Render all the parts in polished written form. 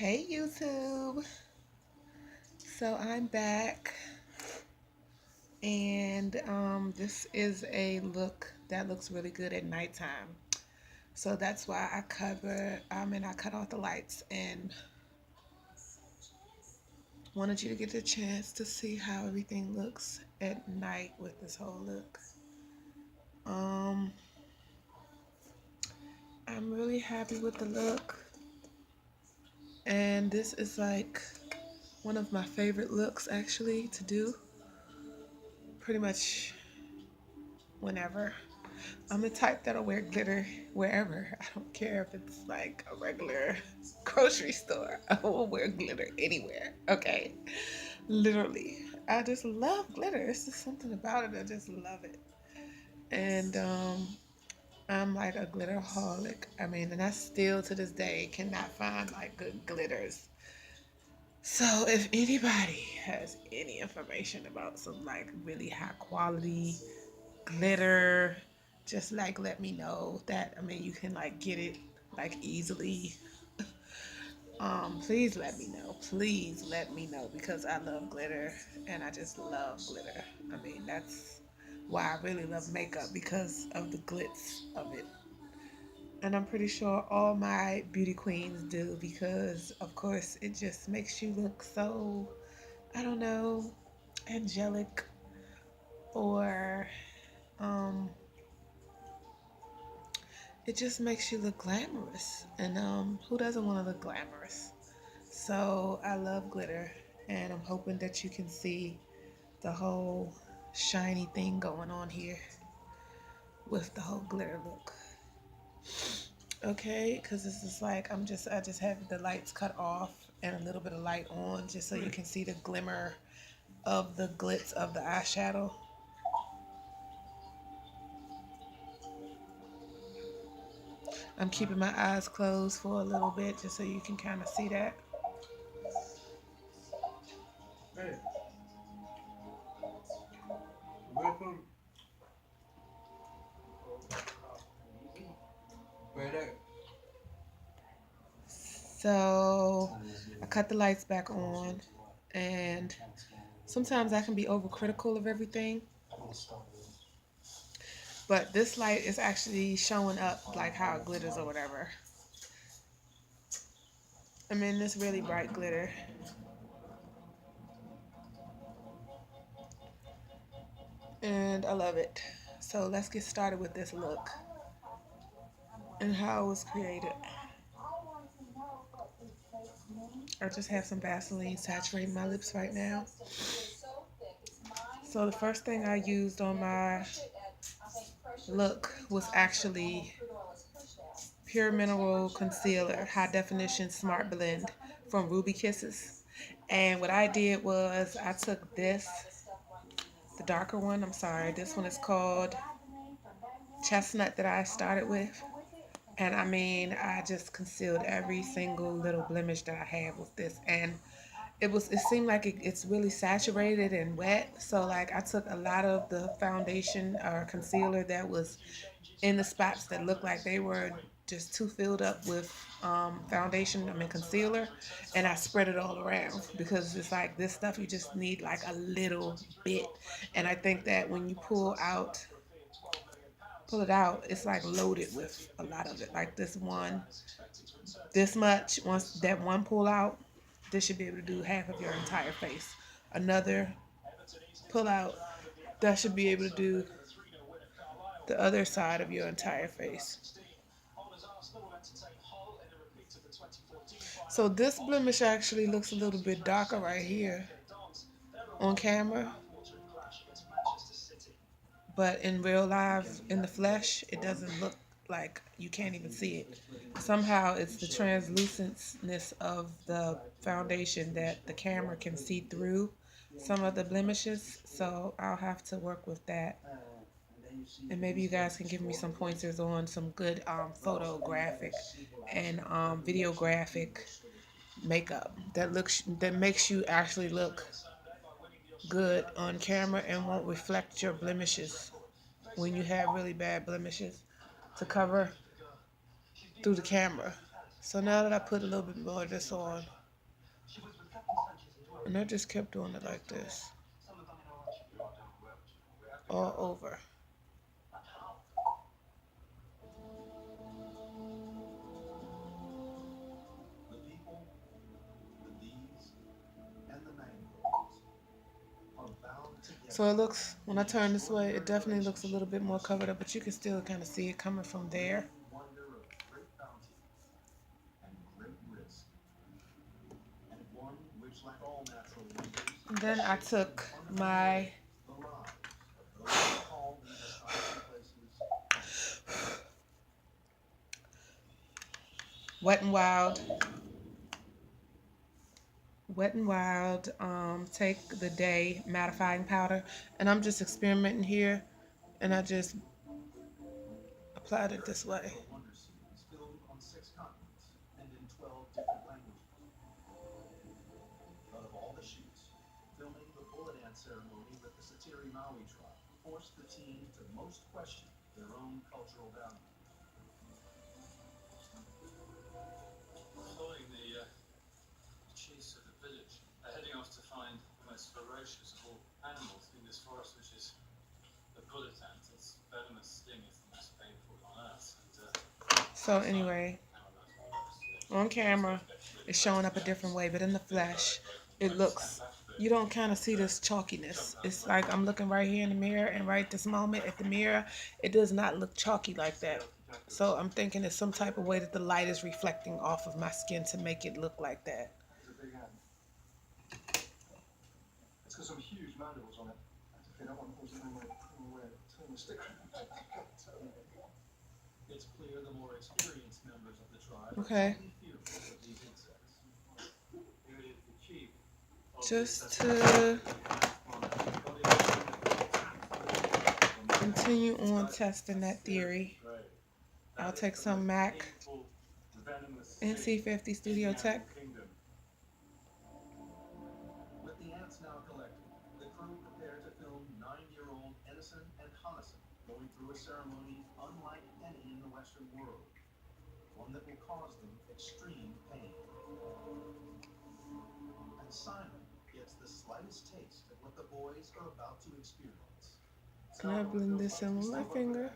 Hey YouTube. So I'm back and this is a look that looks really good at nighttime. So that's why I I cut off the lights and wanted you to get the chance to see how everything looks at night with this whole look. Um I'm really happy with the look, and this is like one of my favorite looks actually to do pretty much whenever. I'm the type that'll wear glitter wherever. I don't care if it's like a regular grocery store. I will wear glitter anywhere. Okay. Literally. I just love glitter. It's just something about it. I just love it. And I'm like a glitteraholic. I mean, and I still to this day cannot find like good glitters. So if anybody has any information about some like really high quality glitter, just like let me know that. I mean, you can like get it like easily. Please let me know. Please let me know because I love glitter and I just love glitter. I mean, that's why I really love makeup, because of the glitz of it. And I'm pretty sure all my beauty queens do, because of course it just makes you look so, I don't know, angelic, or um it just makes you look glamorous. And who doesn't want to look glamorous? So I love glitter, and I'm hoping that you can see the whole shiny thing going on here with the whole glitter look. Okay, because this is like I just have the lights cut off and a little bit of light on just so you can see the glimmer of the glitz of the eyeshadow. I'm keeping my eyes closed for a little bit just so you can kind of see that. Hey, welcome. Right there. So I cut the lights back on, and sometimes I can be overcritical of everything, but this light is actually showing up like how it glitters or whatever. I mean, this really bright glitter, and I love it. So let's get started with this look and how it was created. I just have some Vaseline saturating my lips right now. So the first thing I used on my look was actually Pure Mineral Concealer High Definition Smart Blend from Ruby Kisses. And what I did was I took this, the darker one, I'm sorry, this one is called Chestnut that I started with. And I mean, I just concealed every single little blemish that I had with this. And it seemed like it's really saturated and wet. So like I took a lot of the foundation or concealer that was in the spots that looked like they were just too filled up with foundation, I mean concealer, and I spread it all around, because it's like this stuff you just need like a little bit. And I think that when you pull it out, it's like loaded with a lot of it. Like this much, once that one pull out, this should be able to do half of your entire face. Another pull out, that should be able to do the other side of your entire face. So this blemish actually looks a little bit darker right here on camera, but in real life, in the flesh, it doesn't look like, you can't even see it. Somehow it's the translucentness of the foundation that the camera can see through some of the blemishes. So I'll have to work with that. And maybe you guys can give me some pointers on some good photographic and videographic makeup that makes you actually look good on camera and won't reflect your blemishes when you have really bad blemishes to cover through the camera. So now that I put a little bit more of this on, and I just kept doing it like this, all over. So it looks, when I turn this way, it definitely looks a little bit more covered up, but you can still kind of see it coming from there. And then I took my Wet n Wild, Take the Day mattifying powder, and I'm just experimenting here, and I just applied it this way. So anyway, on camera, it's showing up a different way, but in the flesh, it looks, you don't kind of see this chalkiness. It's like I'm looking right here in the mirror, and right this moment at the mirror, it does not look chalky like that. So I'm thinking it's some type of way that the light is reflecting off of my skin to make it look like that. Okay. Just to continue on testing that theory, I'll take some MAC NC50 Studio Tech. Can I blend this in with my finger?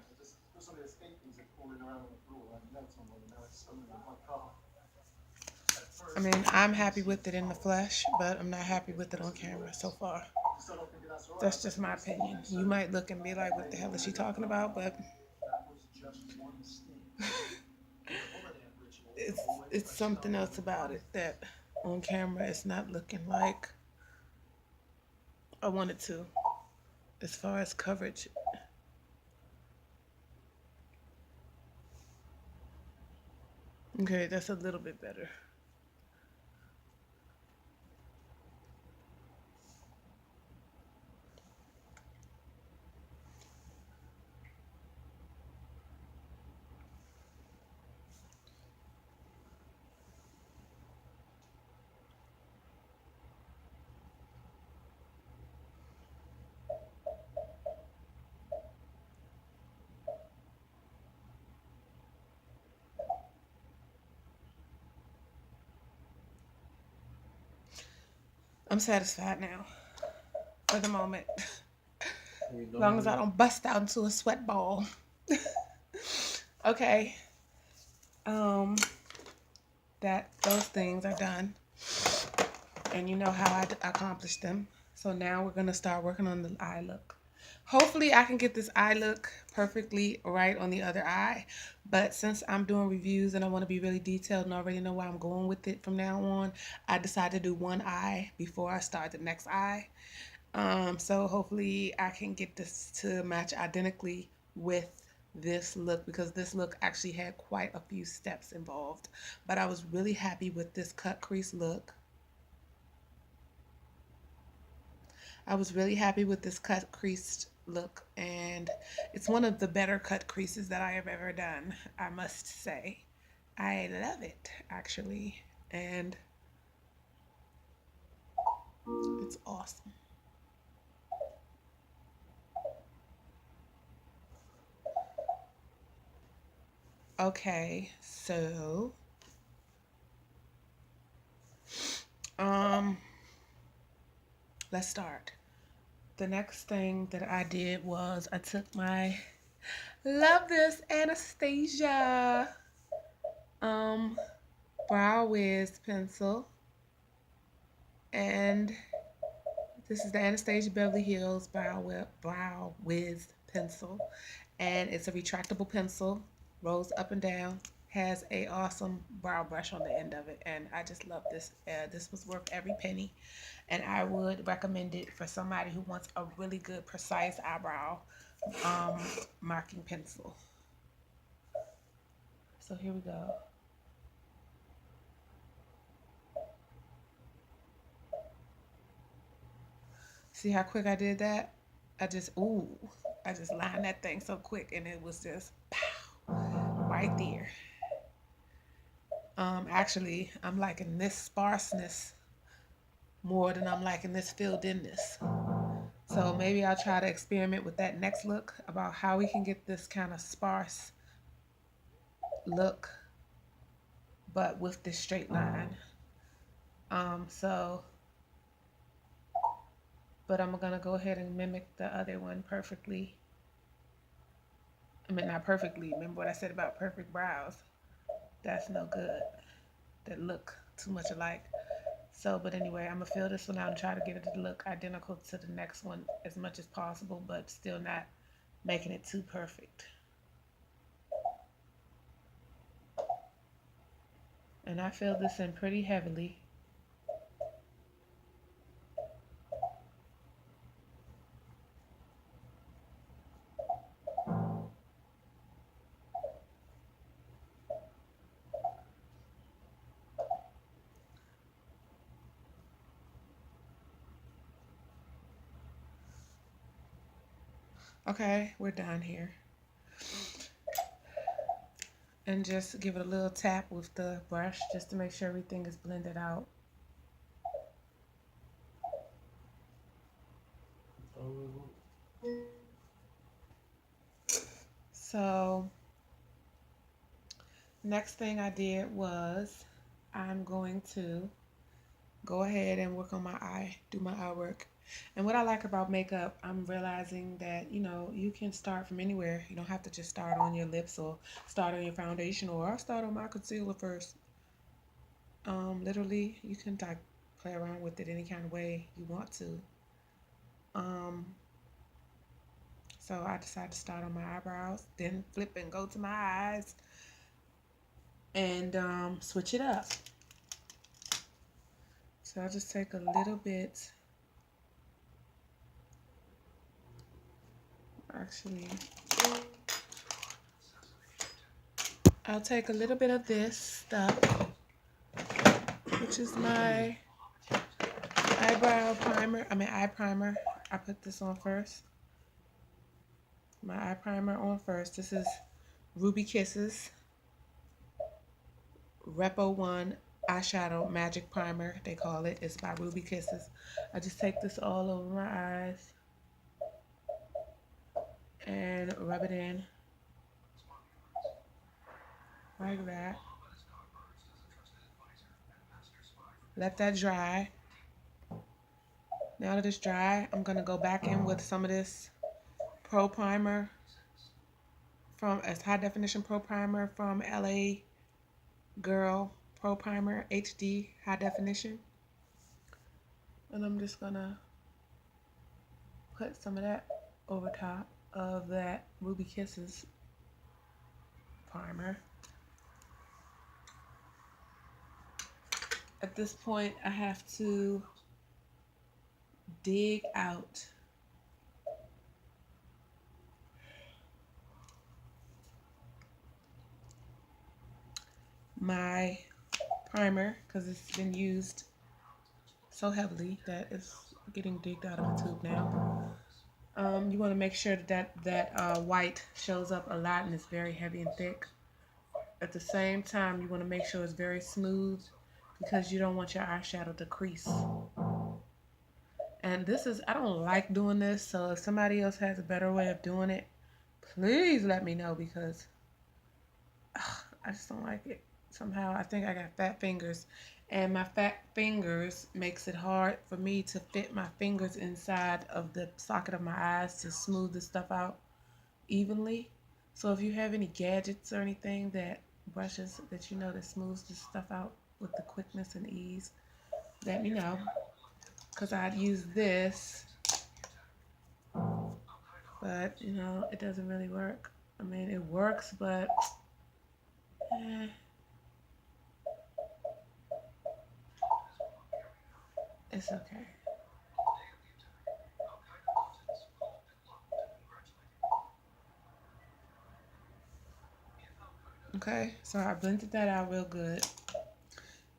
I mean, I'm happy with it in the flesh, but I'm not happy with it on camera so far. That's just my opinion. You might look and be like, what the hell is she talking about? But it's something else about it that on camera it's not looking like I want it to, as far as coverage. Okay, that's a little bit better. I'm satisfied now, for the moment. As long as I don't bust out into a sweat ball. Okay. Those things are done. And you know how I accomplished them. So now we're going to start working on the eye look. Hopefully I can get this eye look perfectly right on the other eye. But since I'm doing reviews and I want to be really detailed and already know where I'm going with it from now on, I decided to do one eye before I start the next eye. So hopefully I can get this to match identically with this look, because this look actually had quite a few steps involved. But I was really happy with this cut crease look. I was really happy with this cut creased look, and it's one of the better cut creases that I have ever done, I must say. I love it, actually, and it's awesome. Okay, so let's start. The next thing that I did was I took my, love this, Anastasia um brow wiz pencil, and this is the Anastasia Beverly Hills brow wiz pencil, and it's a retractable pencil, rolls up and down, has a awesome brow brush on the end of it, and I just love this. This was worth every penny, and I would recommend it for somebody who wants a really good, precise eyebrow um, marking pencil. So here we go. See how quick I did that? I just lined that thing so quick, and it was just pow, right there. Actually, I'm liking this sparseness more than I'm liking this filled inness. So maybe I'll try to experiment with that next look about how we can get this kind of sparse look, but with this straight line. So, but I'm gonna go ahead and mimic the other one perfectly. I mean, not perfectly. Remember what I said about perfect brows? That's no good. That look too much alike. So, but anyway, I'm gonna fill this one out and try to get it to look identical to the next one as much as possible, but still not making it too perfect. And I fill this in pretty heavily. Okay, we're done here. And just give it a little tap with the brush just to make sure everything is blended out. So next thing I did was I'm going to go ahead and work on my eye, do my eye work. And what I like about makeup, I'm realizing that, you know, you can start from anywhere. You don't have to just start on your lips or start on your foundation, or I'll start on my concealer first. Literally, you can like play around with it any kind of way you want to. Um, so I decided to start on my eyebrows, then flip and go to my eyes, and switch it up. So I'll just take a little bit. Actually, I'll take a little bit of this stuff, which is my eye primer. I put this on first. My eye primer on first. This is Ruby Kisses Repo 1 eyeshadow magic primer, they call it. It's by Ruby Kisses. I just take this all over my eyes and rub it in like that. Let that dry. Now that it's dry, I'm gonna go back in with some of this Pro Primer from high definition Pro Primer from LA Girl Pro Primer HD high definition. And I'm just gonna put some of that over top of that Ruby Kisses primer. At this point, I have to dig out my primer because it's been used so heavily that it's getting digged out of the tube now. You want to make sure that white shows up a lot and it's very heavy and thick. At the same time, you want to make sure it's very smooth because you don't want your eyeshadow to crease. And this is, I don't like doing this, so if somebody else has a better way of doing it, please let me know because I just don't like it. Somehow I think I got fat fingers And my fat fingers makes it hard for me to fit my fingers inside of the socket of my eyes to smooth the stuff out evenly. So if you have any gadgets or anything that brushes that you know that smooths the stuff out with the quickness and ease, let me know. Because I'd use this, but you know, it doesn't really work. I mean, it works, but eh, it's okay. Okay, so I blended that out real good.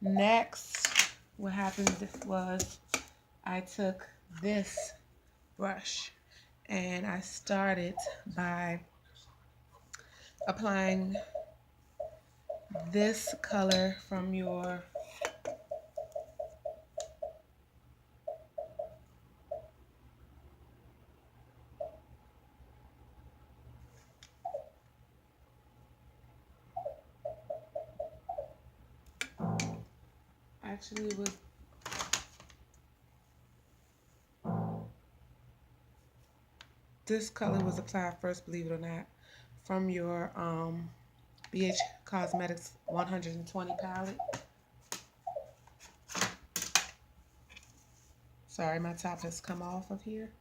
Next, what happened was I took this brush and I started by applying this color from your actually it was this color was applied first, believe it or not, from your BH Cosmetics 120 palette. Sorry, my top has come off of here.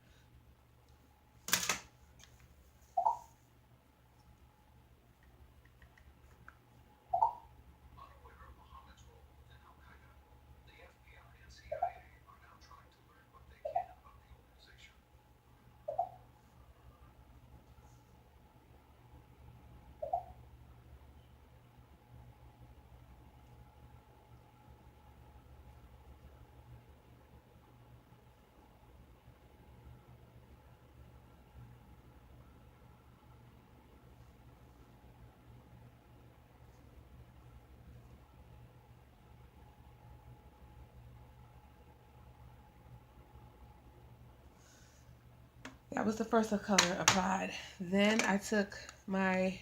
That was the first color applied. Then I took my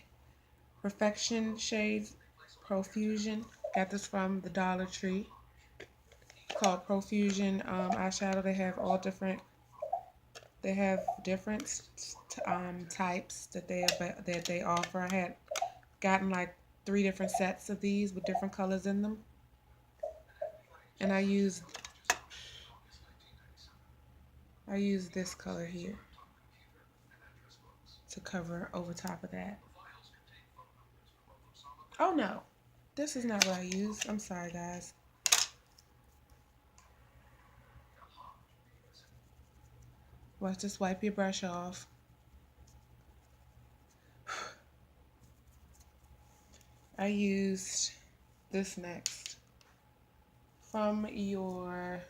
Perfection Shades Profusion. Got this from the Dollar Tree. Called Profusion eyeshadow. They have different types that they offer. I had gotten like 3 different sets of these with different colors in them, and I used this color here to cover over top of that. Oh no, this is not what I used. I'm sorry, guys. Well, just wipe your brush off. I used this next from your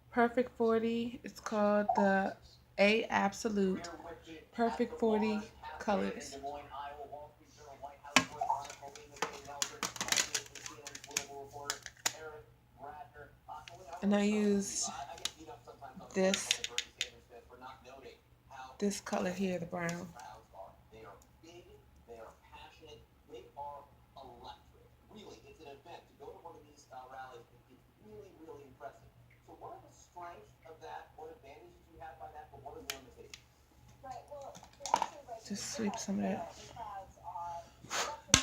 Perfect 40. It's called the A Absolute Perfect 40 Colors. And I used this this color here, the brown. Just sweep some of that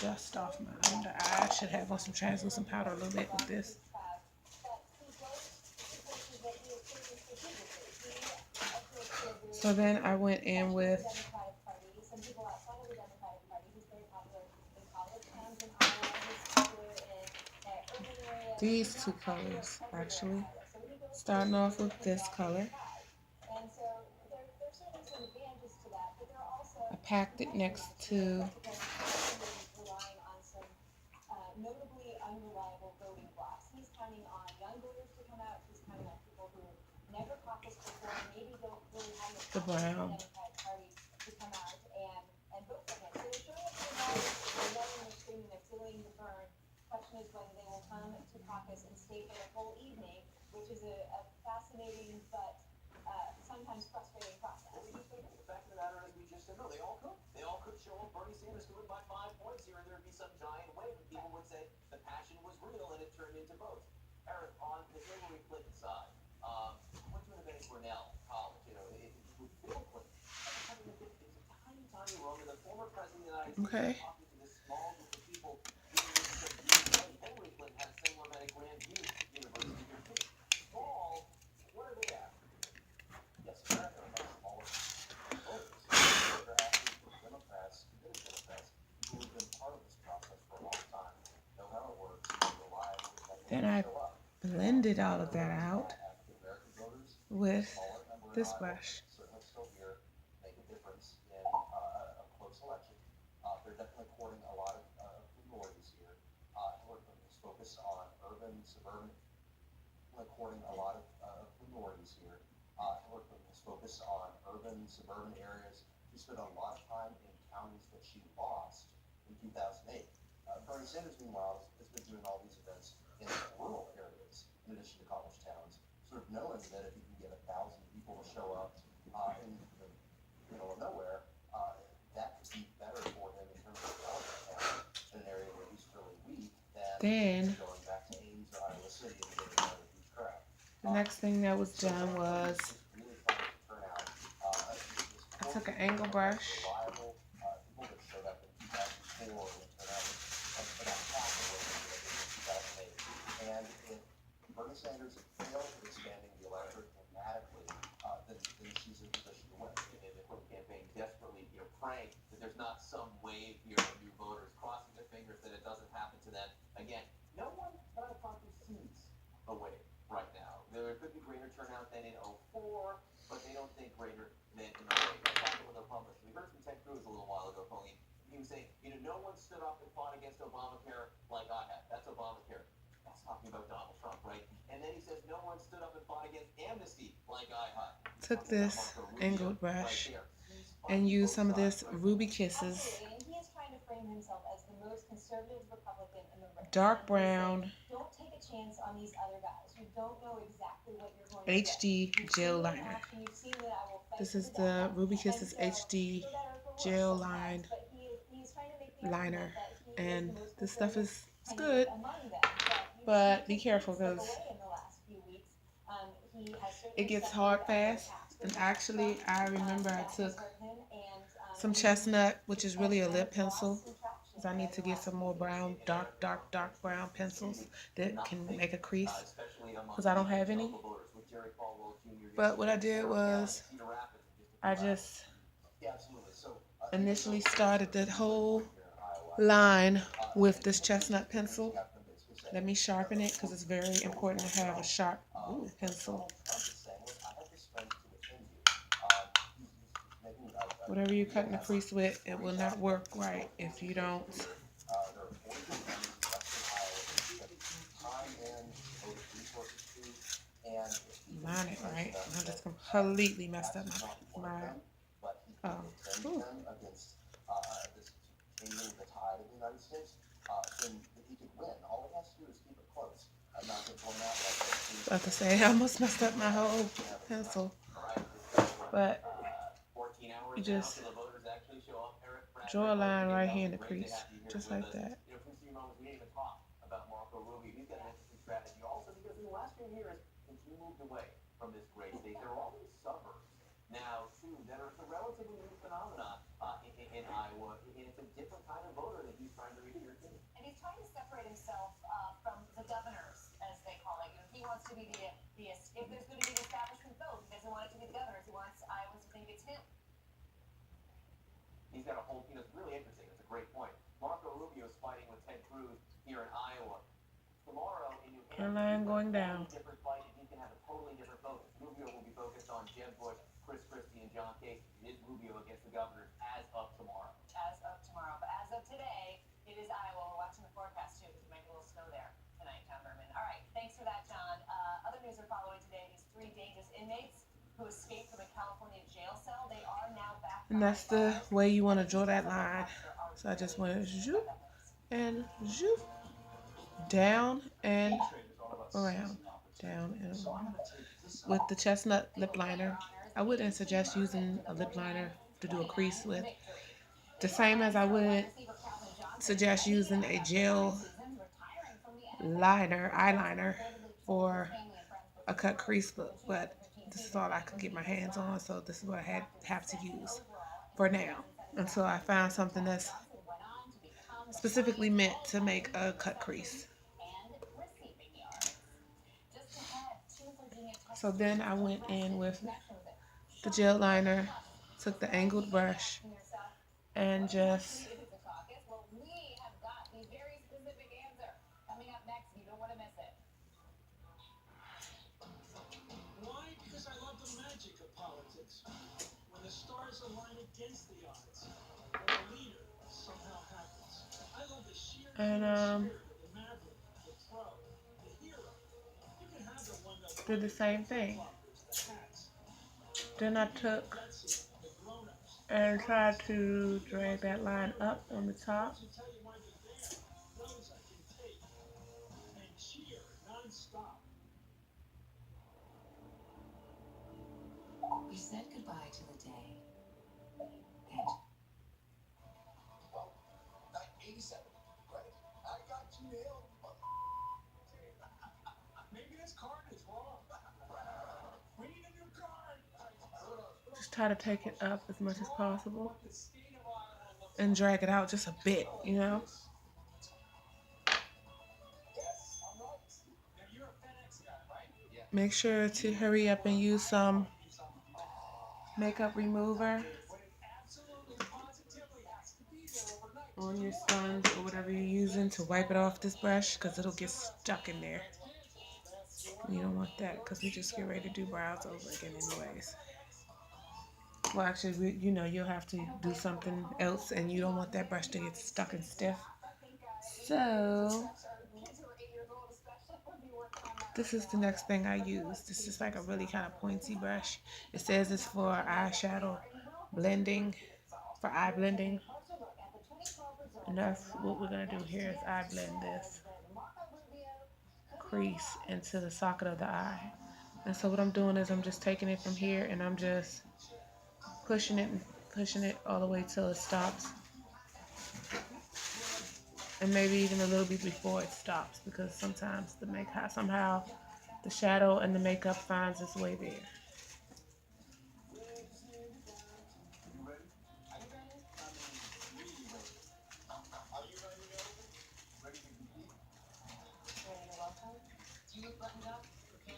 dust off my under eye. I should have on some translucent powder a little bit with this. So then I went in with these 2 colors, actually. Starting off with this color. I packed it next to the brown. Okay. Then I blended all of that out with this brush. Then the next thing that was done was I took an angle brush took this angled brush and used some of this Ruby Kisses dark brown HD gel liner. This is the Ruby Kisses HD gel liner, and this stuff is good, but be careful because it gets hard fast. And actually, I remember I took some chestnut, which is really a lip pencil, because I need to get some more brown, dark brown pencils that can make a crease, because I don't have any. But what I did was I just initially started that whole line with this chestnut pencil. Let me sharpen it because it's very important to have a sharp pencil. Whatever you're cutting the crease with, it will not work right if you don't line it right. I just completely messed up my ooh. About to say, I almost messed up my whole pencil, but you just draw a line right here in the crease, just like that. A line going down. And that's the way you want to draw that line. So I just went zoop and zoop, down and around. down and with the chestnut lip liner. I wouldn't suggest using a lip liner to do a crease with. The same as I would suggest using a gel eyeliner for a cut crease look, but this is all I could get my hands on, so this is what have to use for now until I found something that's specifically meant to make a cut crease. So then I went in with the gel liner, took the angled brush, and just and did the same thing. Then I took and tried to drag that line up on the top. We said goodbye to the day, and just try to take it up as much as possible and drag it out just a bit, you know. Make sure to hurry up and use some makeup remover on your sponge or whatever you're using to wipe it off this brush, because it'll get stuck in there. You don't want that, because we just get ready to do brows over again anyways. Well, actually, you'll have to do something else, and you don't want that brush to get stuck and stiff. So this is the next thing I use. This is like a really kind of pointy brush. It says it's for eyeshadow blending, for eye blending. And that's what we're gonna do here is eye blend this crease into the socket of the eye. And so what I'm doing is I'm just taking it from here and I'm just pushing it and pushing it all the way till it stops. And maybe even a little bit before it stops, because sometimes somehow the shadow and the makeup finds its way there.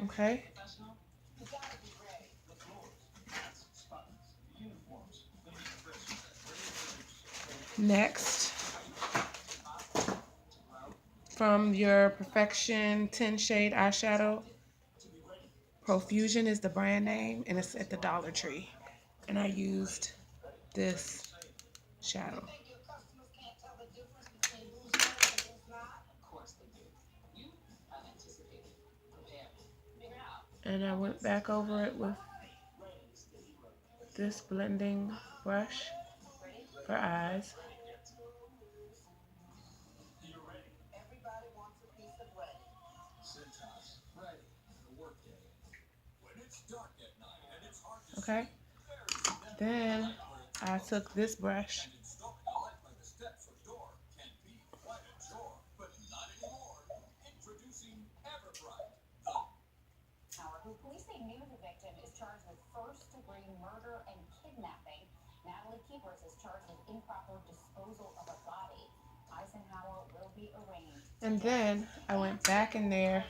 Okay. Next, from your Perfection 10 shade eyeshadow, Profusion is the brand name, and it's at the Dollar Tree. And I used this shadow. And I went back over it with this blending brush for eyes. Okay. Then I took this brush police say knew the victim is charged with first-degree murder and kidnapping. Natalie Keepers is charged with improper disposal of a body. Eisenhower will be arraigned. And then I went back in there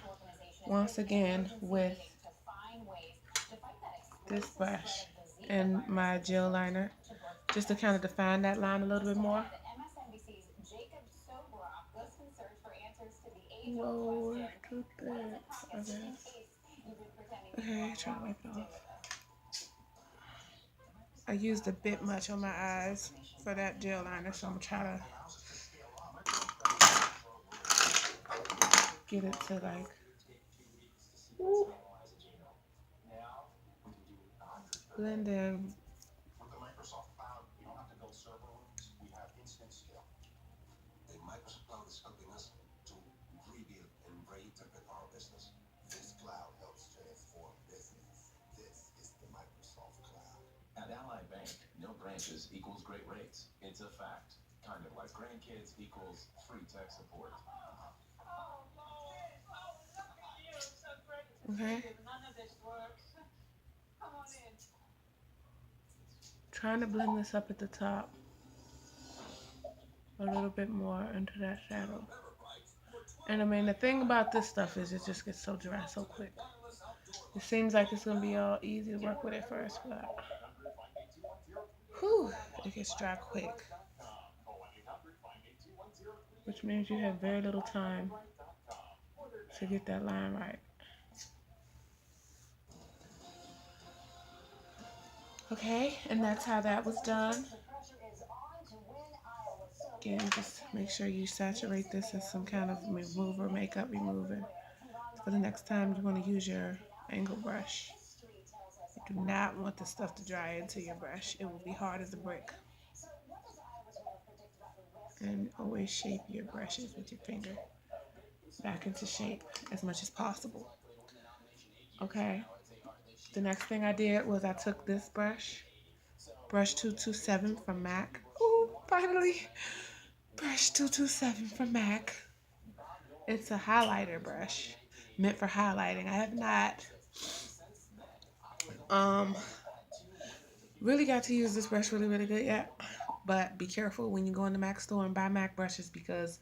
once again with this brush and my gel liner, just to kind of define that line a little bit more. Whoa, too thick. Okay. Okay, try to wipe it off. I used a bit much on my eyes for that gel liner, so I'm gonna try to get it to like, woo, blend in. Okay. Trying to blend this up at the top a little bit more into that shadow. And I mean, the thing about this stuff is it just gets so dry so quick. It seems like it's gonna be all easy to work with at first, but whew, it gets dry quick. Which means you have very little time to get that line right. Okay, and that's how that was done. Again, just make sure you saturate this as some kind of remover, makeup remover. For the next time you want to use your angle brush, you do not want the stuff to dry into your brush. It will be hard as a brick. And always shape your brushes with your finger back into shape as much as possible. Okay, the next thing I did was I took this brush 227 from MAC. Ooh, finally, brush 227 from MAC. It's a highlighter brush meant for highlighting. I have not really got to use this brush really good yet, but be careful when you go in the MAC store and buy MAC brushes, because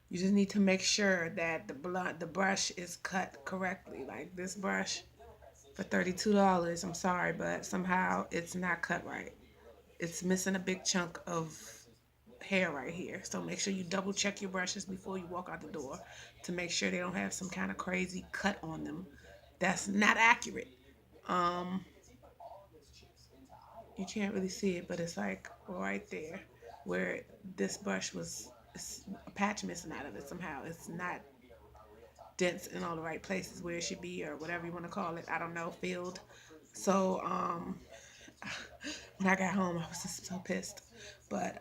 you just need to make sure that the brush is cut correctly. Like this brush for $32, I'm sorry, but somehow it's not cut right. It's missing a big chunk of hair right here. So make sure you double check your brushes before you walk out the door to make sure they don't have some kind of crazy cut on them that's not accurate. You can't really see it, but it's like right there where this brush was, a patch missing out of it somehow. It's not dense in all the right places where it should be, or whatever you want to call it. I don't know, filled. So when I got home, I was just so pissed. But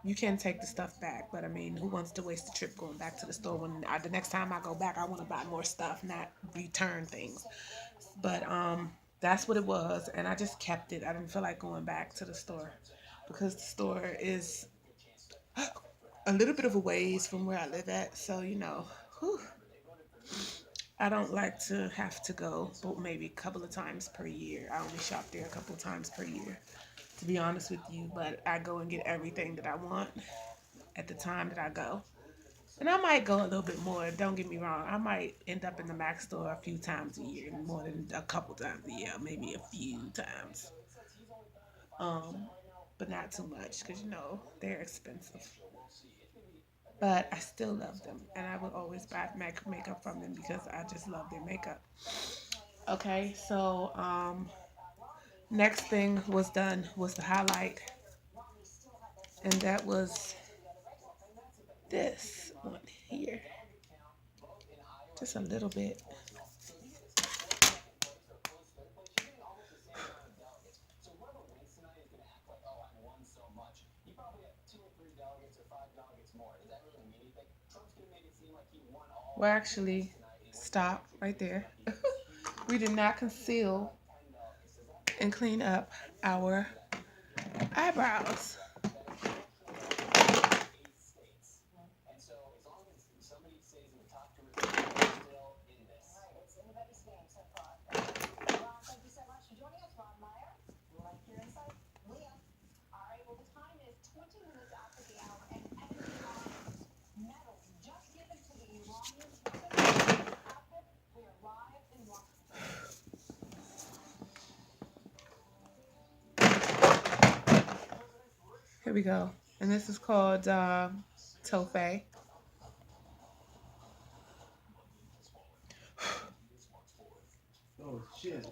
you can take the stuff back. But I mean, who wants to waste the trip going back to the store when the next time I go back, I want to buy more stuff, not return things. But that's what it was, and I just kept it. I didn't feel like going back to the store because the store is a little bit of a ways from where I live at. So whew, I don't like to have to go, but maybe a couple of times per year. I only shop there a couple of times per year, to be honest with you. But I go and get everything that I want at the time that I go. And I might go a little bit more. Don't get me wrong. I might end up in the MAC store a few times a year, more than a couple times a year, maybe a few times. Um, but not too much, because they're expensive. But I still love them, and I would always buy MAC makeup from them because I just love their makeup. Okay, so next thing was done was the highlight, and that was this one here, just a little bit. Well, actually, stop right there. We did not conceal and clean up our eyebrows. Here we go. And this is called Tofe. Oh shit.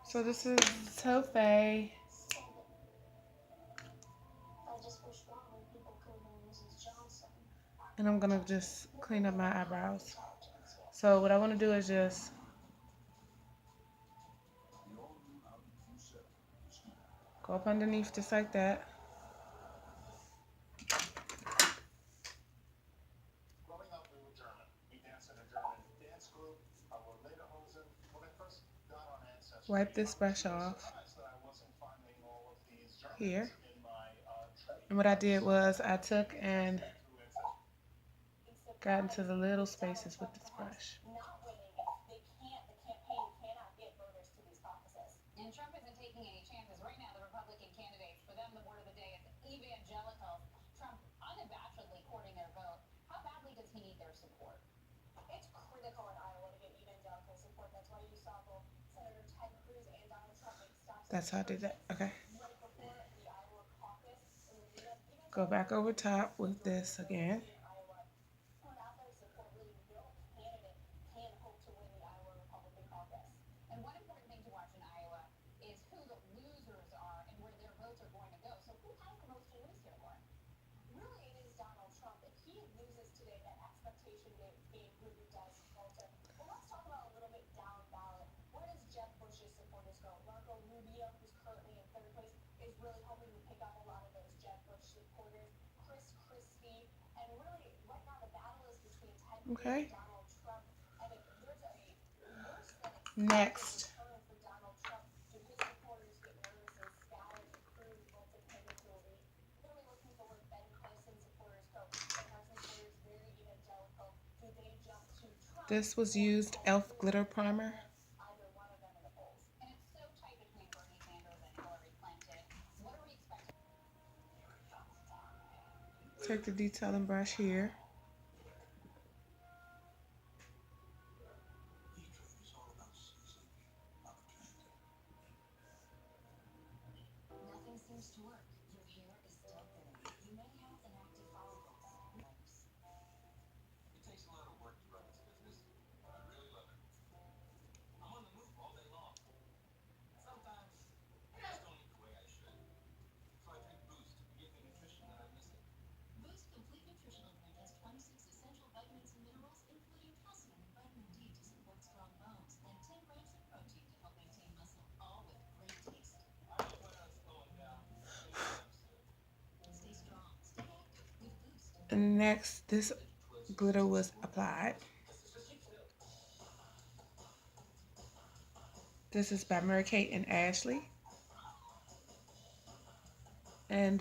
So this is Tofe. And I'm gonna just clean up my eyebrows. So what I want to do is just go up underneath just like that. wipe this brush off here. And what I did was I took and got into the little spaces with this brush. And Trump isn't taking any chances. Right now, the Republican candidates, for them, the word of the day is evangelicals. Trump unabashedly courting their vote. How badly does he need their support? It's critical in Iowa to get evangelical support. That's why you saw both Senator Ted Cruz and Donald Trump make stops. That's how I did that. Okay. Right before the Iowa caucus, in the lead up, Go back over top with this again. without their support, really no candidate can hope to win the Iowa Republican caucus. And one important thing to watch in Iowa is who the losers are and where their votes are going to go. So who has the most to lose here, Lauren? Really, it is Donald Trump. If he loses today, that expectation game really does falter. Well, let's talk about a little bit down ballot. Where does Jeb Bush's supporters go? Marco Rubio, who's currently in third place, is really hoping to pick up a lot of those Jeb Bush supporters. Chris Christie, and really, right now the battle is between Ted Cruz Okay. and Donald Trump. And if there's a worse than Next. return for Donald Trump, do his supporters get nervous and scatter and Cruz ultimately to a lead? Really looking for where Ben Carson supporters go. Ben Carson supporters very evangelical. Do they jump to Trump? This was used e.l.f. glitter primer. Either one of them in the polls. And it's so tight between Bernie Sanders and Hillary Clinton. What are we expecting? Take the detailing brush here. Nothing seems to work. Your hair is still thinning. You may have inactive follicles. It takes a lot of work to run this business. I really love it. I'm on the move all day long. Sometimes I just don't eat the way I should. So I take Boost to give me nutrition that I'm missing. Boost Complete Nutritional Drink has 26 essential vitamins and minerals, including calcium and vitamin D to support strong bones, and 10 grams of protein to help maintain muscle, all with great taste. I don't plan on slowing down anytime soon. Stay strong, stay active with Boost. And next, this glitter was applied. This is by Mary Kate and Ashley. And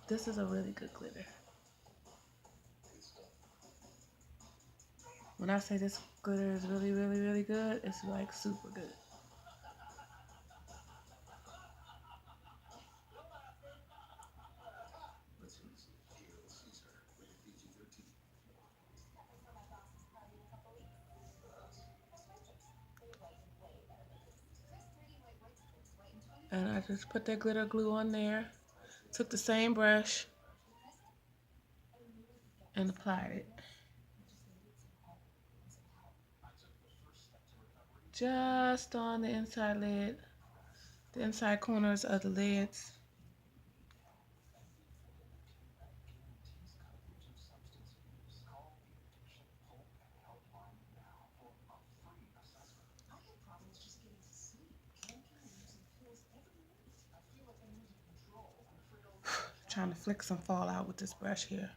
this is a really good glitter. When I say this glitter is really, really, really good, it's like super good. And I just put that glitter glue on there. Took the same brush and applied it. Just on the inside lid, the inside corners of the lids. Trying to flick some fallout with this brush here.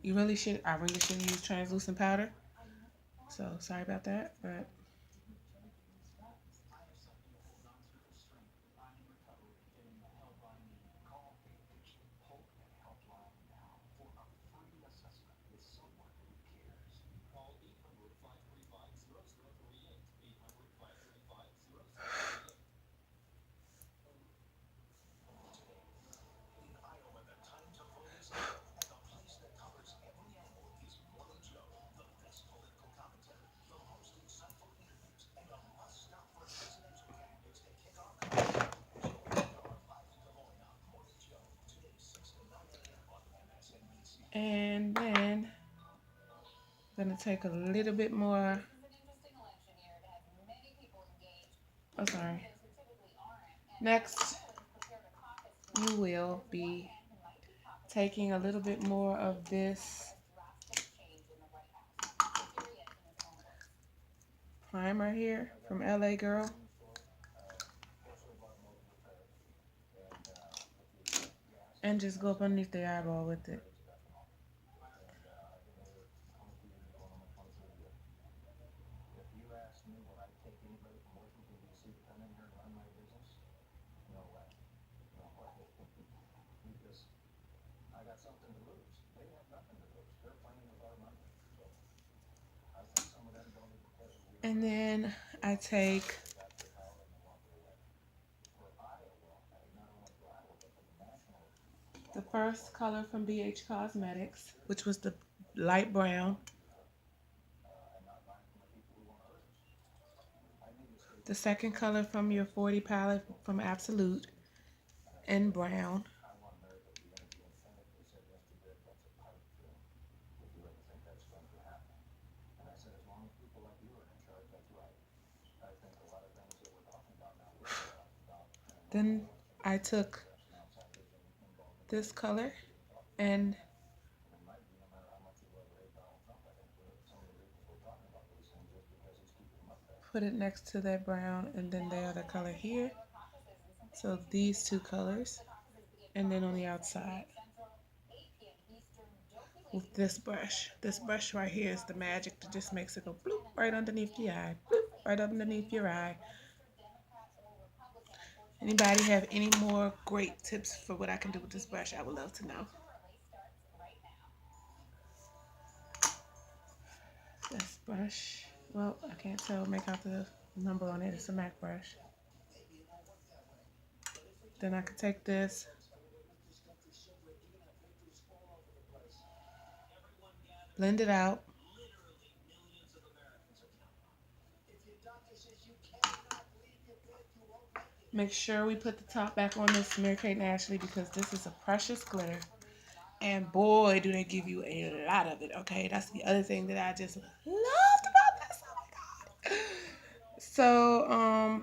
I really should use translucent powder. So sorry about that, but and then I'm gonna take a little bit more. Oh, sorry. Next, you will be taking a little bit more of this primer here from LA Girl. And just go up underneath the eyeball with it. take anybody from Washington, D.C. to come in here and run my business? No way. No way. Because I got something to lose. They have nothing to lose. They're playing with our money. So I think some of them don't even care who we are. And then I take Got their power and they walk away. For Iowa, and not only for Iowa, but for the national. the first color from BH Cosmetics, which was the light brown. And not buying from the people who want to hurt us. I need to stay. The second color from your 40 palette from Absolute in brown. I want America to be energy independent. They said yesterday that's a pipe dream. If you ever think that's going to happen. And I said, as long as people like you are in charge, that's right. I think a lot of things that we're talking about now, we're talking about. Then I took this color and It might be no matter how much you love or hate Donald Trump. I think some of the reasons we're talking about these things is because he's keeping them up there. put it next to that brown, and then the other color here. So these two colors, and then on the outside with this brush. This brush right here is the magic that just makes it go bloop right underneath the eye, bloop right underneath your eye. Anybody have any more great tips for what I can do with this brush? I would love to know. This brush, well, I can't tell, make out the number on it. It's a MAC brush. Then I could take this, blend it out. Make sure we put the top back on this Mary Kate and Ashley because this is a precious glitter. And boy, do they give you a lot of it, okay? That's the other thing that I just loved about this. Oh my God. So, I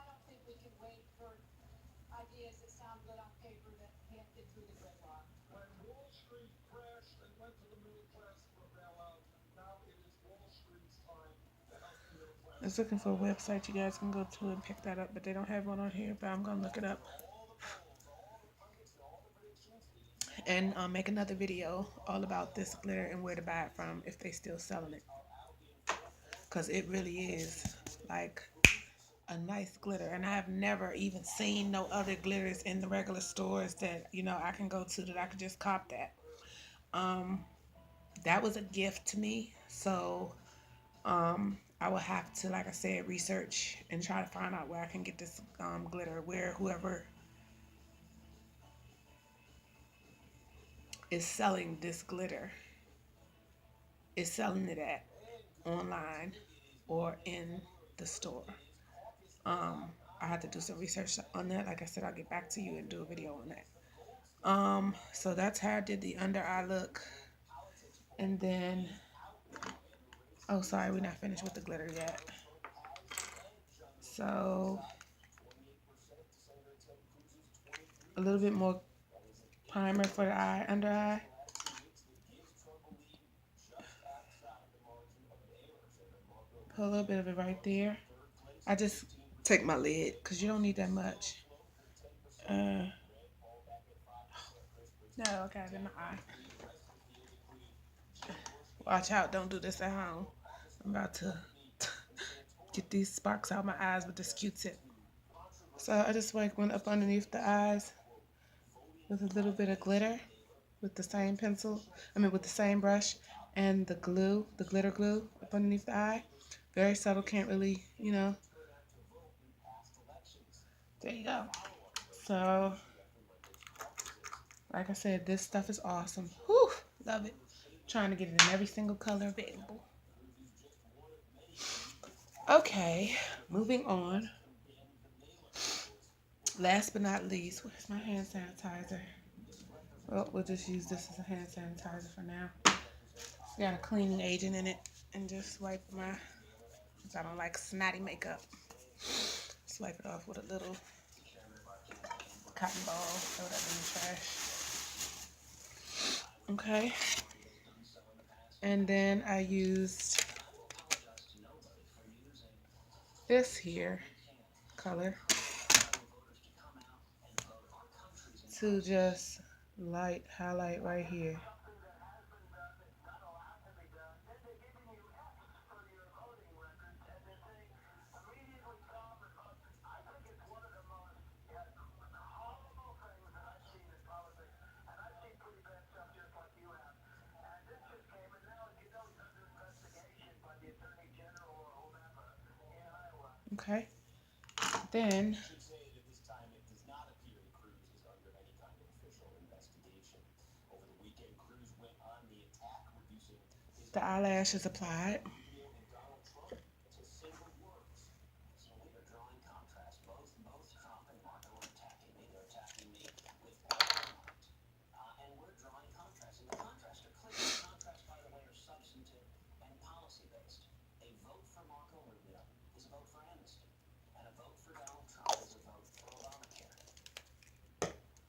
don't think we can wait for ideas that sound good on paper that can't get through the gridlock. When Wall Street crashed and went to the middle class for a bailout, now it is Wall Street's time to help the middle class. I was looking for a website you guys can go to and pick that up, but they don't have one on here, but I'm going to look it up. And make another video all about this glitter and where to buy it from if they still selling it. Because it really is like a nice glitter. And I have never even seen no other glitters in the regular stores that, you know, I can go to that I could just cop that. That was a gift to me. So I will have to, like I said, research and try to find out where I can get this glitter, where whoever is selling this glitter is selling it at online or in the store. I had to do some research on that. Like I said, I'll get back to you and do a video on that. So that's how I did the under eye look. And then, oh, sorry, we're not finished with the glitter yet. So a little bit more primer for the eye, under eye. Put a little bit of it right there. I just take my lid because you don't need that much. No, okay, in my eye. Watch out, don't do this at home. I'm about to get these sparks out my eyes with this Q-tip. So I just like went up underneath the eyes with a little bit of glitter with the same pencil, with the same brush, and the glue, the glitter glue up underneath the eye. Very subtle, can't really, you know. There you go. So, like I said, this stuff is awesome. Whew, love it. Trying to get it in every single color available. Okay, moving on. Last but not least, where's my hand sanitizer? Well, we'll just use this as a hand sanitizer for now. It's got a cleaning agent in it, and just wipe my, because I don't like snotty makeup. Just wipe it off with a little cotton ball, throw that in the trash. Okay. And then I used this here color to just highlight right here. Okay. Then Should say that at this time it does not appear that Cruz is under any kind of official investigation. Over the weekend, Cruz went on the attack, reducing his the eyelash is applied. Rubio and Donald Trump to single words. So we are drawing contrast. Both Trump and Marco are attacking me. They're attacking me with all their might. And we're drawing contrast. And the contrasts are clear. The contrasts, by the way, are substantive and policy based. A vote for Marco Rubio is a vote for amnesty. And a vote for Donald Trump is a vote for Obamacare.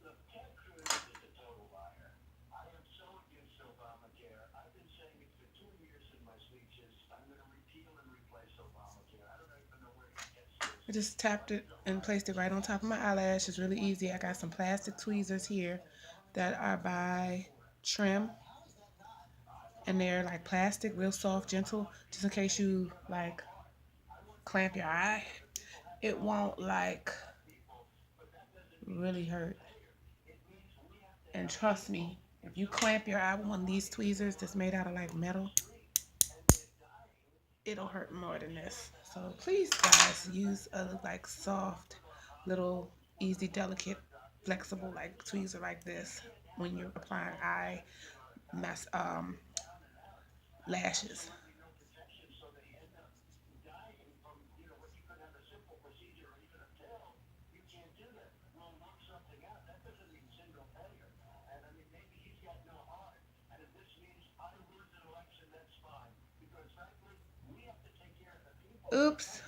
Look, Ted Cruz is a total liar. I am so against Obamacare. I've been saying it for 2 years in my speeches. I'm going to repeal and replace Obamacare. I don't even know where he gets this. I just tapped it and placed it right on top of my eyelash. It's really easy. I got some plastic tweezers here that are by Trim, and they're like plastic, real soft, gentle, just in case you like clamp your eye. It won't like really hurt. And trust me, if you clamp your eye with one of these tweezers that's made out of like metal, it'll hurt more than this. So please, guys, use a like soft, little, easy, delicate, flexible like tweezer like this when you're applying eye lashes. Oops.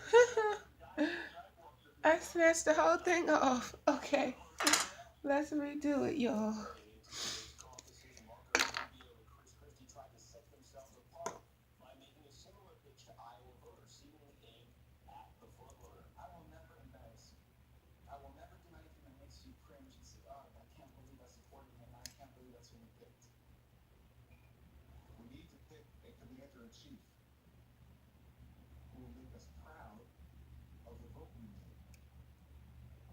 I snatched the whole thing off. Okay. Let's redo it, y'all. Tried to set themselves apart by making a similar pitch to Iowa voters, seemingly aimed at the frontloader. I will never embarrass you. I will never do anything that makes you cringe and say, "Oh, I can't believe I supported him. I can't believe that's who we picked." We need to pick a commander in chief who will make us proud of the vote we made,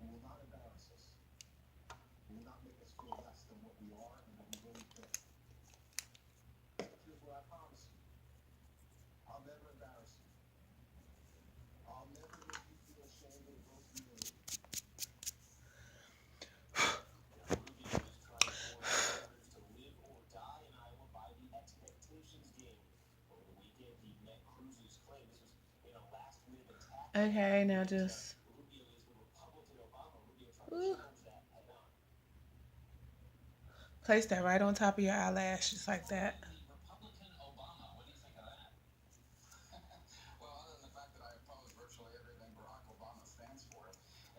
who will not embarrass us, who will not make us feel less than what we are and what we really picked. Here's what I promise you. I'll never embarrass you. I'll never make you feel ashamed of the vote you made. Rubio is trying to force voters to live or die in Iowa by the expectations game. Over the weekend, he met Cruz's claim. This was in a last-minute attack. Okay, now just Rubio is the Republican Obama. Rubio tried to challenge that head on. place that right on top of your eyelash, just like that. Republican Obama. What do you think of that? Well, other than the fact that I oppose virtually everything Barack Obama stands for,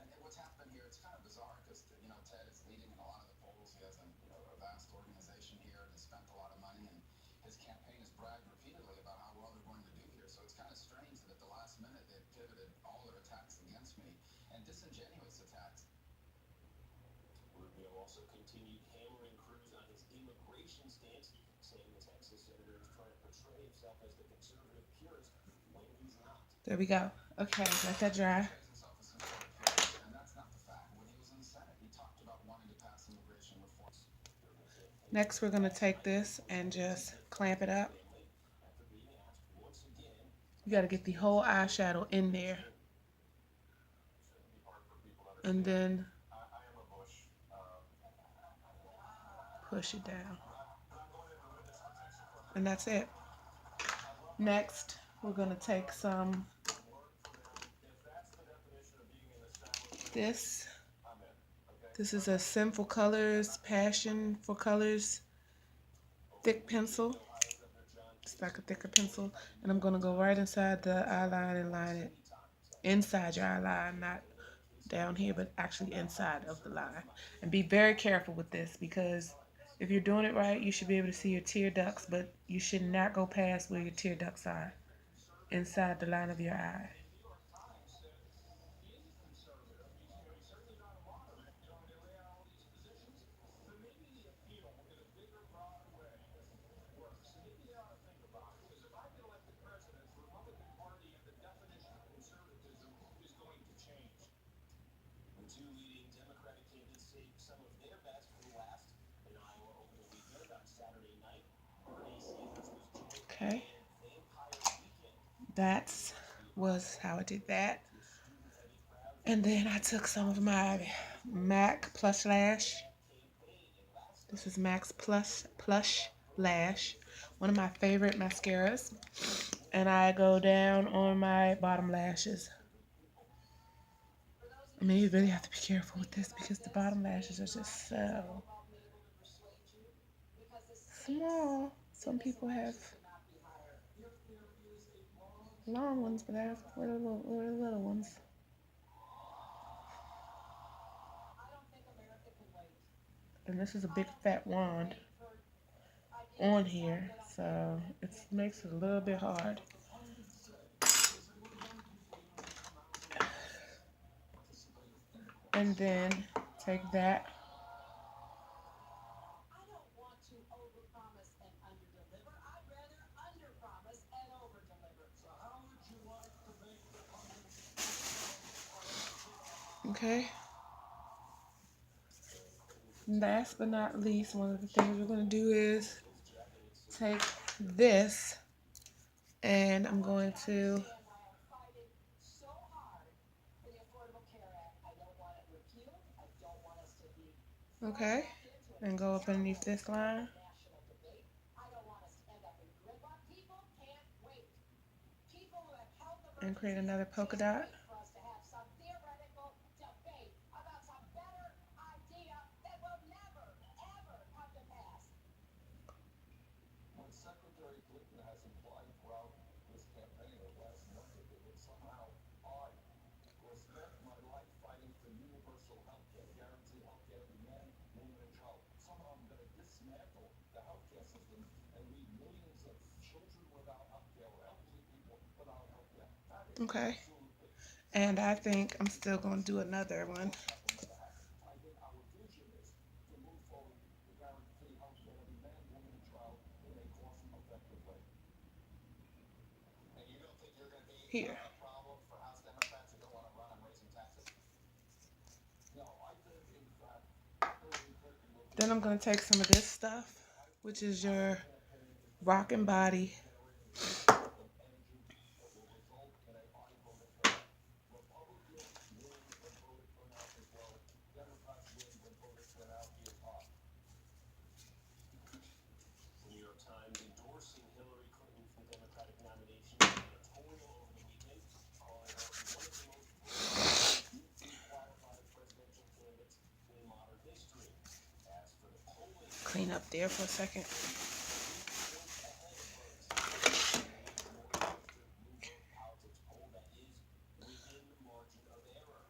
and what's happened here, it's kind of bizarre because Ted is leading in a lot of the polls. He has a vast organization here, and he spent a lot of money, and his campaign has bragged repeatedly about how well they're going to do here. So it's kind of strange that at the last minute they've pivoted all their attacks against me, and disingenuous attacks. Rubio also continued hammering Cruz on his immigration stance, saying the Texas senator is trying to portray himself as the conservative purist when he's not. There we go. Okay, let that dry. And that's not the fact. When he was in the Senate, he talked about wanting to pass immigration reforms. Next, we're going to take this and just clamp it up. You got to get the whole eyeshadow in there. And then push it down. And that's it. Next, we're going to take some this. This is a Sinful Colors Passion for Colors thick pencil. It's like a thicker pencil. And I'm going to go right inside the eye line and line it. Inside your eye line, not down here, but actually inside of the line. And be very careful with this, because if you're doing it right, you should be able to see your tear ducts, but you should not go past where your tear ducts are, inside the line of your eye. Two leading Democratic candidates saved some of their best for last in Iowa over the weekend. On Saturday night, Bernie Sanders was joined Okay. by Vampire Weekend. That was how I did that. And then I took some of my MAC Plush Lash. This is MAC's Plush Lash, one of my favorite mascaras. And I go down on my bottom lashes. I mean, you really have to be careful with this because the bottom lashes are just so small. Some people have long ones, but I have little ones. And this is a big fat wand on here, so it makes it a little bit hard. And then take that. I don't want to overpromise and underdeliver. I'd rather underpromise and overdeliver. So how would you like to make the Okay. Last but not least, one of the things we're going to do is take this and I'm going to So hard for the Affordable Care Act. I don't want it repealed. I don't want us to be okay and go up underneath this line national debate. I don't want us to end up in gridlock. People can't wait. People who have health and create emergencies another polka dot. for us to have some theoretical debate about some better idea that will never, ever come to pass. When Secretary Clinton has implied throughout this campaign of last month that it would somehow, I will spend my life fighting for universal health care, guarantee health care to men, women, and child. Somehow I'm going to dismantle the health care system and leave millions of children without health care or elderly people without health care. That is Okay. absolutely. And I think I'm still going to do another one. I think our vision is to move forward to guarantee health care to every man, woman, and child in a cost-effective way. And you don't think you're going to be Here. a problem for House Democrats who don't want to run on raising taxes? No, I think, in fact, Hillary Clinton will Then I'm going to take some of this stuff, which is your Rock and Body. energy that will result in a high voter turnout. Republicans win when voter turnout is low. Democrats win when voter turnout is high. The New York Times endorsing Hillary Clinton for the Democratic nomination in an editorial over the weekend, calling her one of the most deeply qualified presidential candidates in modern history. As for the polling, Clean up there for a second. politics poll that is within the margin of error.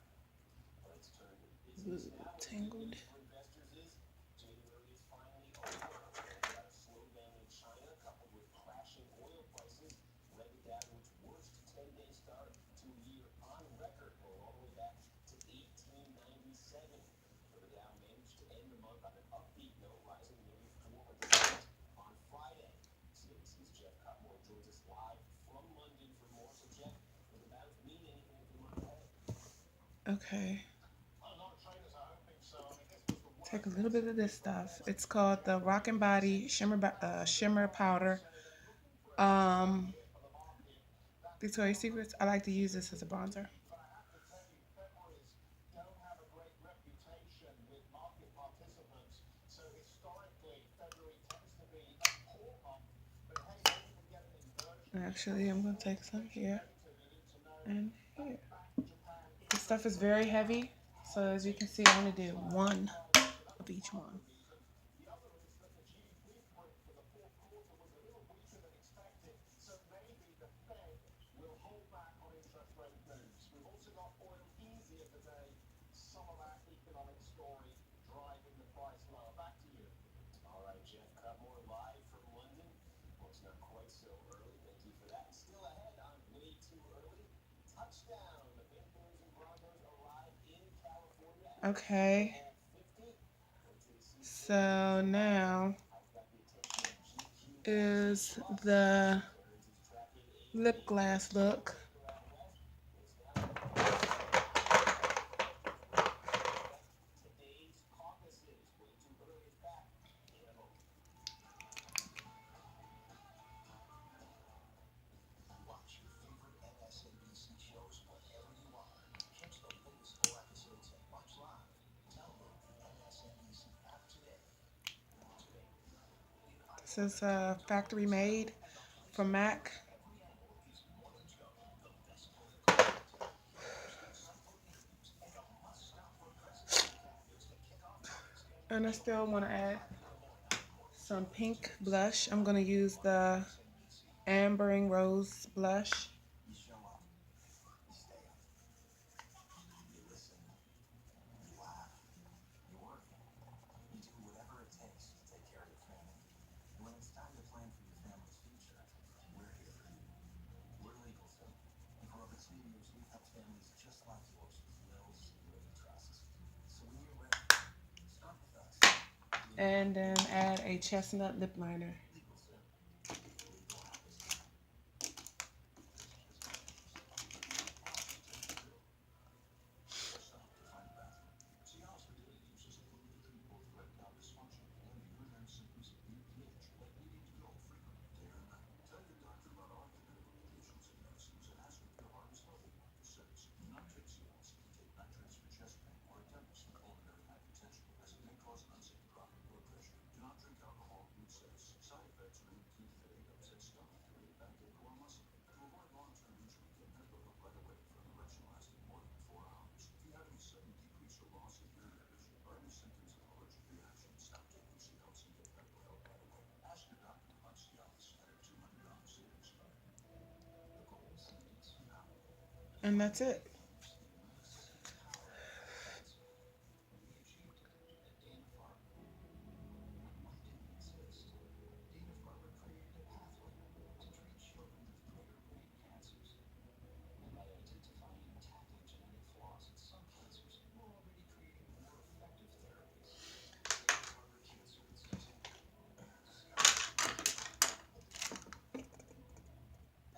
But it's turned business now. Tangled. For investors is January is finally over. We've got a slowdown in China coupled with crashing oil prices led the Dow to its worst 10-day start to a year on record, going all the way back to 1897. But the Dow managed to end the month on an upbeat note, rising nearly 400 on Friday. CNBC's Jeff Cutmore joins us live from London for more. So, Jeff, does the bounce mean anything for the month ahead? Okay. A lot of traders are hoping so. I mean, this was the worst. Take a little bit of this stuff. It's called the Rock and Body Shimmer Powder. Victoria's Secrets. I like to use this as a bronzer. But I have to tell you, Februaries don't have a great reputation with market participants. So historically, February tends to be a poor month. But hey, maybe we get an inversion. Actually, I'm going to take some here You need to know and here. Japan This stuff is very heavy, so as you can see, I only did one of each one. The other is that the GDP print for the fourth quarter was a little weaker than expected, so maybe the Fed will hold back on interest rate moves. We've also got oil easier today. Some of that economic story driving the price lower. Back to you. All right, Jeff Cutmore live from London. Well, it's not quite so early. Thank you for that. Still ahead on Way Too Early. Touchdown. The Panthers and Broncos arrive in California. Okay, so now is the lip gloss look. Today's caucuses. Way Too Early is back in a moment. Watch your favorite MSNBC shows whenever you are. Catch the latest This is factory made from MAC. And I still want to add some pink blush. I'm going to use the Ambering Rose blush. You show up, you stay up, you listen, you laugh, you work, you do whatever it takes to take care of your family. And when it's time to plan for your family's future, we're here for you. We're LegalZoom, and for over 2 years, we've helped families just like yours with wills and living trusts. So when you're ready, start with us. And then add a chestnut lip liner. LegalZoom. Legal happens. See, Alice daily uses a little bit of both erectile dysfunction and urinary symptoms of BPH, like needing to go frequently day or night. Tell your doctor about argumentative medications and medicines and ask if your heart is healthy, like it says. Do not take Cialis if you take nitrates for chest pain or attempts for pulmonary hypertension, as it may cause an unsafe drop in blood pressure. Do not drink alcohol, it says. Side effects may include headache, upset stomach, delayed backache, or muscle ache. To avoid long-term injury, get medical help right away for an erection lasting more than 4 hours. If you have any sudden decrease or loss of urinary vision or any symptoms of allergic reaction, stop taking Cialis and get medical help right away. Ask your doctor about Cialis at a $200 savings card. The goal is now. And that's it. Dana-Farber created a pathway to treat children with rare brain cancers. And by identifying and tackling genetic flaws in some cancers, we're already creating more effective therapies. Dana-Farber Cancer Institute.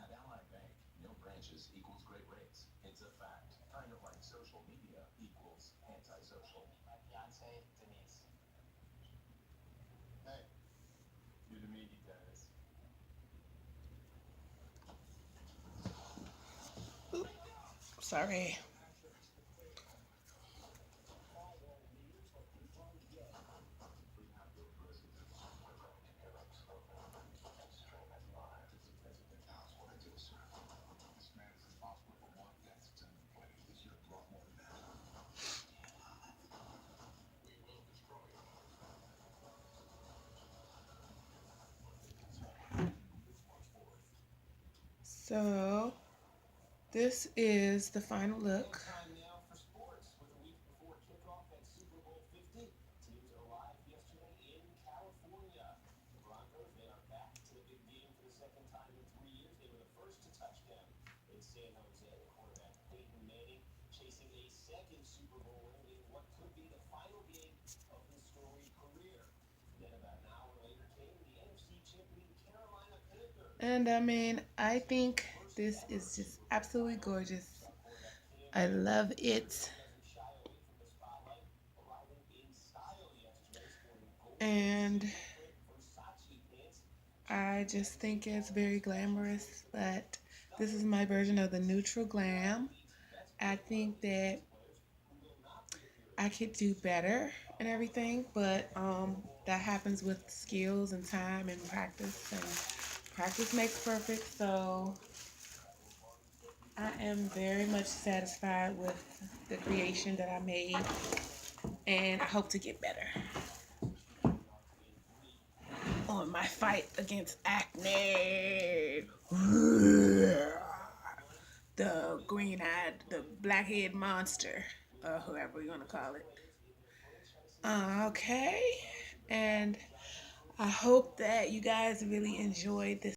At Ally Bank, no branches equals great rates. It's a fact. Kind of like social media equals antisocial. My fiance, Denise. Hey, you to meet you, Dennis. Sorry. So this is the final look. Time now for sports. With a week before kickoff at Super Bowl 50, teams arrived yesterday in California. The Broncos, they are back to the big game for the second time in 3 years. They were the first to touch down in San Jose. Quarterback Peyton Manning chasing a second Super Bowl ring in what could be the final game of his storied career. Then about an hour later came the NFC champion Carolina Panthers. And I mean, I think this is just absolutely gorgeous. I love it. And I just think it's very glamorous, but this is my version of the neutral glam. I think that I could do better and everything, but that happens with skills and time and practice makes perfect. So I am very much satisfied with the creation that I made, and I hope to get better on my fight against acne. The green-eyed, the blackhead monster, or whoever you want to call it. Okay, and I hope that you guys really enjoyed this